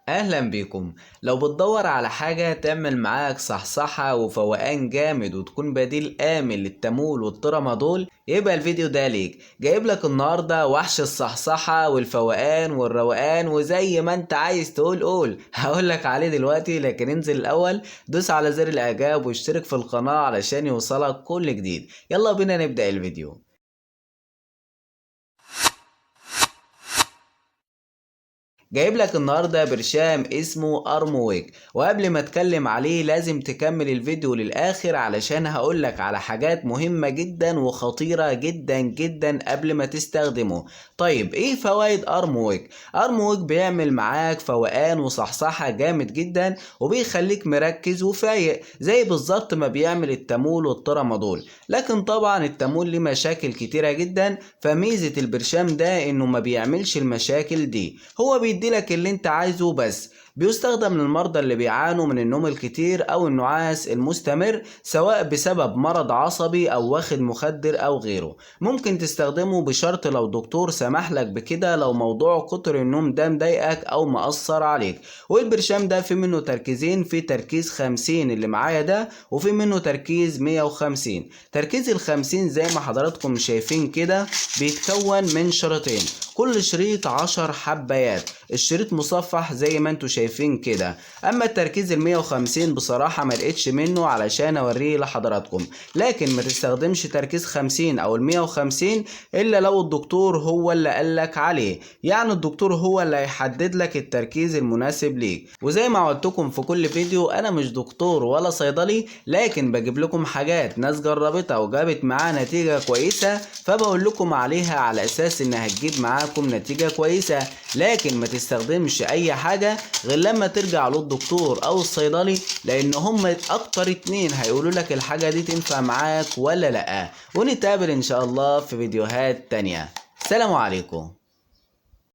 اهلا بيكم. لو بتدور على حاجة تعمل معاك صحصحة وفوقان جامد وتكون بديل آمن للتامول والترامادول، يبقى الفيديو ده ليك. جايب لك النهاردة وحش الصحصحة والفوقان والروقان، وزي ما انت عايز تقول قول. هقول لك عليه دلوقتي، لكن انزل الاول دوس على زر الاعجاب واشترك في القناة علشان يوصلك كل جديد. يلا بينا نبدأ الفيديو. جايب لك النهارده برشام اسمه ارمويك، وقبل ما اتكلم عليه لازم تكمل الفيديو للاخر علشان هقول لك على حاجات مهمة جدا وخطيرة جدا جدا قبل ما تستخدمه. طيب ايه فوائد ارمويك؟ ارمويك بيعمل معاك فوقان وصحصحة جامد جدا، وبيخليك مركز وفايق زي بالظبط ما بيعمل التامول والترامادول. لكن طبعا التامول ليه مشاكل كتيرة جدا، فميزة البرشام ده انه ما بيعملش المشاكل دي، هو بيديلك اللي انت عايزه بس. بيستخدم للمرضى اللي بيعانوا من النوم الكتير او النعاس المستمر، سواء بسبب مرض عصبي او واخد مخدر او غيره. ممكن تستخدمه بشرط لو دكتور سمح لك بكده، لو موضوع كتر النوم ده مضايقك او مأثر عليك. والبرشام ده في منه تركيزين، في تركيز 50 اللي معايا ده، وفي منه تركيز 150. تركيز ال50 زي ما حضراتكم شايفين كده بيتكون من شريطين، كل شريط 10 حبايات، الشريط مصفح زي ما انتوا شايفين كده. اما التركيز ال150 بصراحة ما لقيتش منه علشان اوريه لحضراتكم، لكن ما تستخدمش تركيز 50 او ال150 الا لو الدكتور هو اللي قالك عليه، يعني الدكتور هو اللي هيحدد لك التركيز المناسب ليك. وزي ما قلتكم في كل فيديو، انا مش دكتور ولا صيدلي، لكن بجيب لكم حاجات ناس جربتها وجابت معاها نتيجة كويسة، فبقول لكم عليها على اساس انها هتجيب معاكم نتيجة كويسة. لكن ما تستخدمش اي حاجة غير لما ترجع للدكتور او الصيدلي، لان هم اكتر اتنين هيقولوا لك الحاجة دي تنفع معاك ولا لا. ونتقابل ان شاء الله في فيديوهات تانية. سلام عليكم.